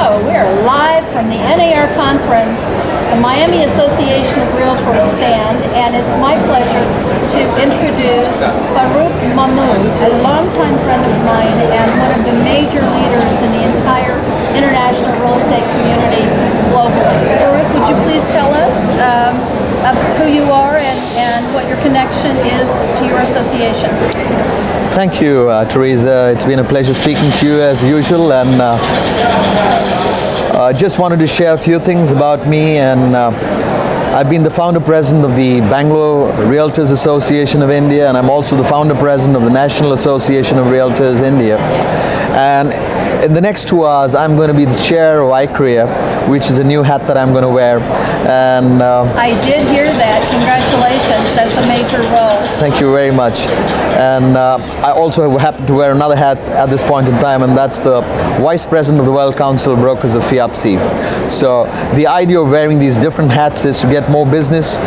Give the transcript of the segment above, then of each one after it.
Hello, we are live from the NAR conference, the Miami Association of Realtors stand, and it's my pleasure to introduce Farook Mahmood, a longtime friend of mine and one of the major leaders in the entire international real estate community globally. Farook, would you please tell us of who you are and what your connection is to your association? Thank you, Teresa. It's been a pleasure speaking to you as usual, and I just wanted to share a few things about me. And I've been the founder president of the Bangalore Realtors Association of India, and I'm also the founder president of the National Association of Realtors India. And in the next 2 hours, I'm going to be the chair of iCrea, which is a new hat that I'm going to wear. And I did hear that. Congratulations. That's a major role. Thank you very much. And I also happen to wear another hat at this point in time, and that's the Vice President of the World Council of Brokers of FIAPSI. So the idea of wearing these different hats is to get more business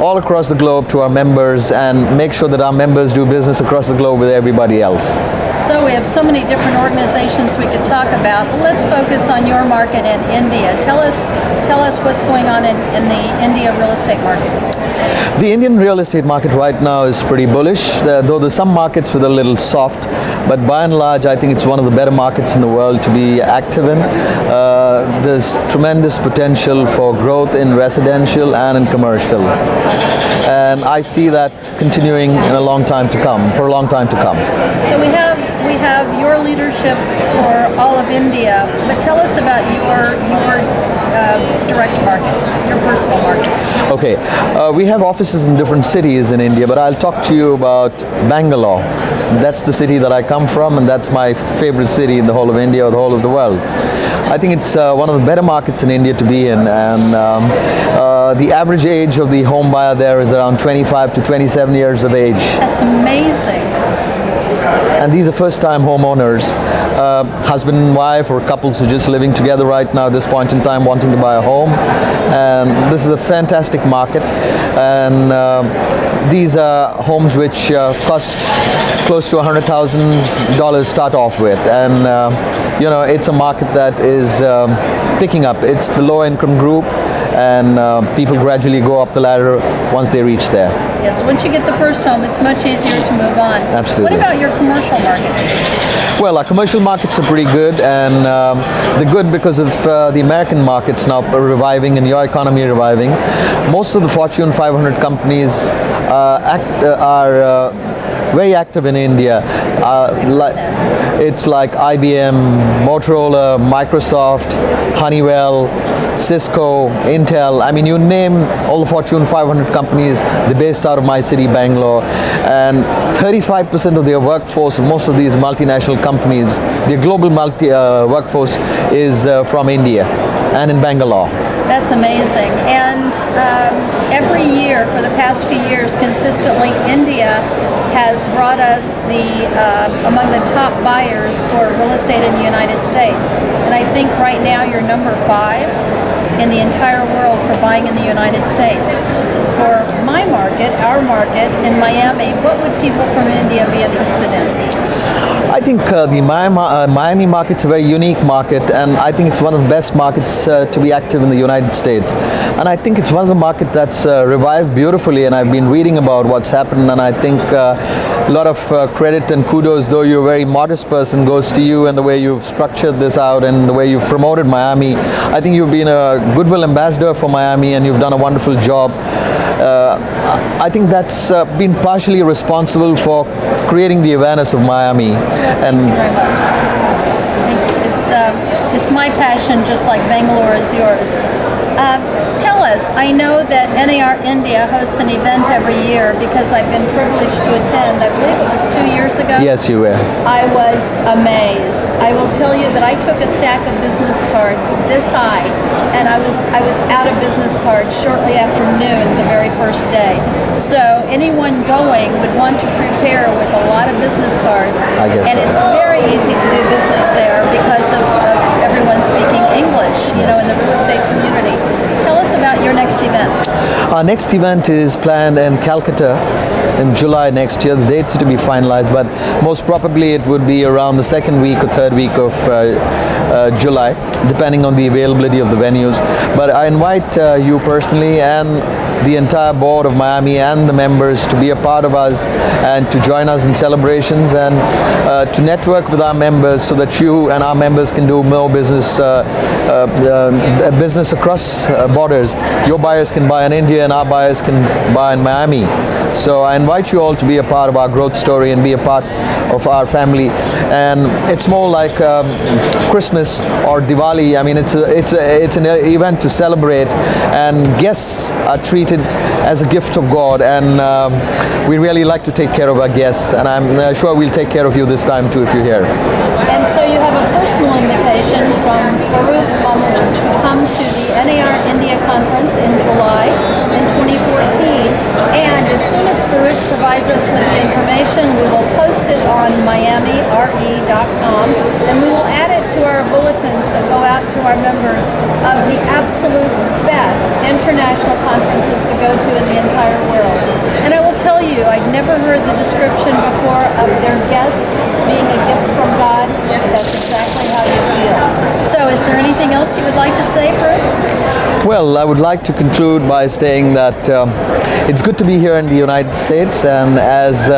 all across the globe to our members and make sure that our members do business across the globe with everybody else. So we have so many different organizations we could talk about. Let's focus on your market in India. Tell us what's going on in the India real estate market. The Indian real estate market right now is pretty bullish, though there's some markets with a little soft, but by and large I think it's one of the better markets in the world to be active in. There's tremendous potential for growth in residential and in commercial. And I see that continuing in a long time to come, for a long time to come. So we have your leadership for all of India, but tell us about your direct market, your personal market. Okay, we have offices in different cities in India, but I'll talk to you about Bangalore. That's the city that I come from, and that's my favorite city in the whole of India or the whole of the world. I think it's one of the better markets in India to be in, and the average age of the home buyer there is around 25 to 27 years of age. That's amazing. And these are first-time homeowners, husband and wife, or couples who are just living together right now at this point in time wanting to buy a home. And this is a fantastic market, and these are homes which cost close to $100,000 start off with, and you know, it's a market that is picking up. It's the low-income group, and people gradually go up the ladder once they reach there. Yes, once you get the first home, it's much easier to move on. Absolutely. What about your commercial market? Well, our commercial markets are pretty good, and they're good because of the American markets now reviving and your economy reviving. Most of the Fortune 500 companies are very active in India. It's like IBM, Motorola, Microsoft, Honeywell, Cisco, Intel. I mean, you name all the Fortune 500 companies, they're based out of my city, Bangalore. And 35% of their workforce, most of these multinational companies, their global workforce is from India and in Bangalore. That's amazing. And every year, for the past few years, consistently, India has brought us among the top buyers for real estate in the United States. And I think right now you're number 5 in the entire world for buying in the United States. For my market, our market in Miami, what would people from India be interested in? I think the Miami market's a very unique market, and I think it's one of the best markets to be active in the United States. And I think it's one of the markets that's revived beautifully, and I've been reading about what's happened, and I think a lot of credit and kudos, though you're a very modest person, goes to you and the way you've structured this out and the way you've promoted Miami. I think you've been a goodwill ambassador for Miami, and you've done a wonderful job. I think that's been partially responsible for creating the awareness of Miami. Thank you very much. Thank you. It's my passion, just like Bangalore is yours. Tell us, I know that NAR India hosts an event every year because I've been privileged to attend. I believe it was 2 years ago. Yes, you were. I was amazed. I will tell you that I took a stack of business cards this high, and I was out of business cards shortly after noon the very first day. So anyone going would want to prepare with a lot of business cards. I guess and so. It's very easy to do business there because of everyone speaking English, you know, in the real estate community. Tell us about your next event. Our next event is planned in Calcutta in July next year. The dates are to be finalized, but most probably it would be around the second week or third week of July, depending on the availability of the venues. But I invite you personally and the entire board of Miami and the members to be a part of us and to join us in celebrations and to network with our members so that you and our members can do more business business across borders. Your buyers can buy in India and our buyers can buy in Miami. So I invite you all to be a part of our growth story and be a part of our family. And it's more like Christmas or Diwali. I mean, it's an event to celebrate, and guests are treated as a gift of God, and we really like to take care of our guests, and I'm sure we'll take care of you this time too if you're here. And so you have a personal invitation from Farook Mahmood to come to the NAR India Conference in July in 2014. And as soon as Farook provides us with the information, we will post it on MiamiRE.com, and we will add it to our bulletins that go out to our members of the absolute best international conferences to go to in the entire world. And I will tell you, I'd never heard the description before of their guests being a gift from God. That's exactly how you feel. So is there anything else you would like to say, Farook? Well, I would like to conclude by saying that it's good to be here in the United States, and as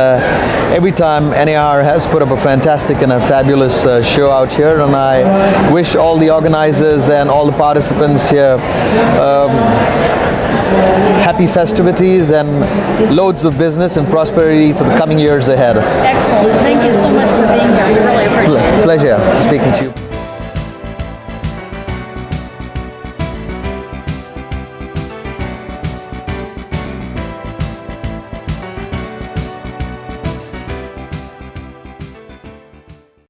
every time NAR has put up a fantastic and a fabulous show out here, and I wish all the organizers and all the participants here happy festivities and loads of business and prosperity for the coming years ahead. Excellent. Thank you so much for being here. We really appreciate it. Pleasure speaking to you.